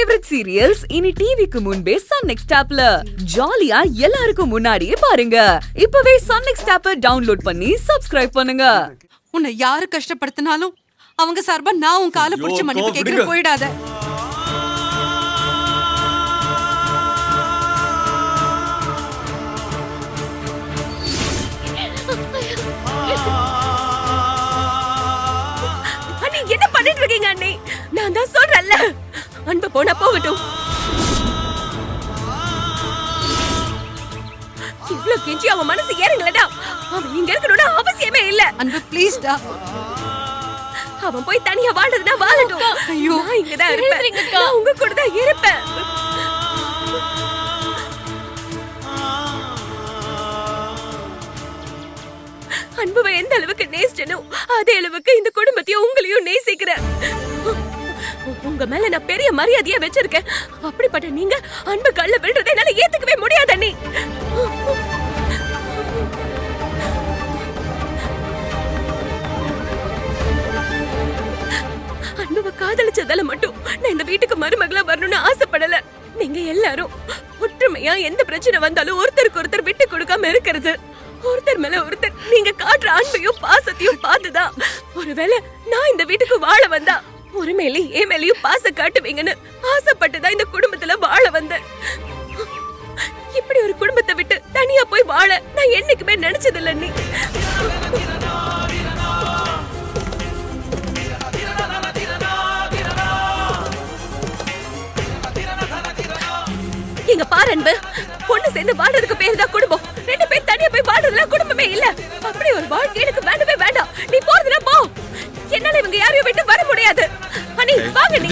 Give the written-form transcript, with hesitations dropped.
Favourite serials இனி டிவிக்கு முன்பே சன் நெக்ஸ்ட் ஆப்ல ஜாலியா எல்லாருக்கும் முன்னாடியே பாருங்க. இப்பவே சன் நெக்ஸ்ட் ஆப்பை டவுன்லோட் பண்ணி சப்ஸ்கிரைப் பண்ணுங்க. உன்னை யாரு கஷ்டப்படுத்தினாலும் அவங்க சார்பா நான் உன் காலை பிடிச்சு மன்னிப்பு கேட்க போயிடாத. என்ன பண்ணிட்டு இருக்கீங்க அண்ணி? நான் தான் சொல்றேன்ல, அன்பு போனா போகட்டும். இவ்ளோ கெஞ்சி அவன் மனசு ஏறுங்களடா. அவன் இங்க இருக்கணும்னு அவசியமே இல்ல. அன்பு ப்ளீஸ் டா. அவன் போய் தனியா வாழ்றதுனா வாழட்டும். ஐயோ இங்க தான் இருப்பேன். நான் உங்க கூட தான் இருப்பேன். அன்புவை எந்த அளவுக்கு நேசிச்சனோ அதே அளவுக்கு இந்த குடும்பத்தையும் உங்களையும் நேசிக்கிறேன். உங்க மேல நான் பெரிய மரியாதையா வச்சிருக்கேன். அப்படிப்பட்ட நீங்க அன்பு கள்ள விழுறதை என்னால ஏத்துக்கவே முடியாது அண்ணி. அன்புவை காதலிச்சதால மட்டும் நான் இந்த வீட்டுக்கு மருமகளா வரணும்னு ஆசைப்படல. நீங்க எல்லாரும் ஒற்றுமையா எந்த பிரச்சனை வந்தாலும் ஒருத்தருக்கு ஒருத்தர் விட்டு கொடுக்காம இருக்கிறது, ஒருத்தர் மேல ஒருத்தர் நீங்க காட்டுற அன்பையும் பாசத்தையும் பார்த்துதான் ஒருவேளை நான் இந்த வீட்டுக்கு வாழ வந்தா ஒரு மேலையும் ஏ மேலையும் பாசம் காட்டுவீங்கன்னு ஆசைப்பட்டுதான் இந்த குடும்பத்துல வாழ வந்தேன். இப்படி ஒரு குடும்பத்தை விட்டு தனியா போய் வாழ நான் என்னைக்குமே நினைச்சதில்ல. நீ எங்க பாரு அன்பு, பொண்ணு சேர்ந்து வாழ்றதுக்கு பேரு தான் குடும்பம். ரெண்டு பேர் தனியா போய் வாழ்றதுல குடும்பமே இல்ல. அப்படி ஒரு வாழ்க்கை எனக்கு வேண்டவே வேண்டாம். நீ போறதுல போ. என்னால இவங்க யாரையும் விட்டு வர முடியாது. அண்ணி வாங்க. நீ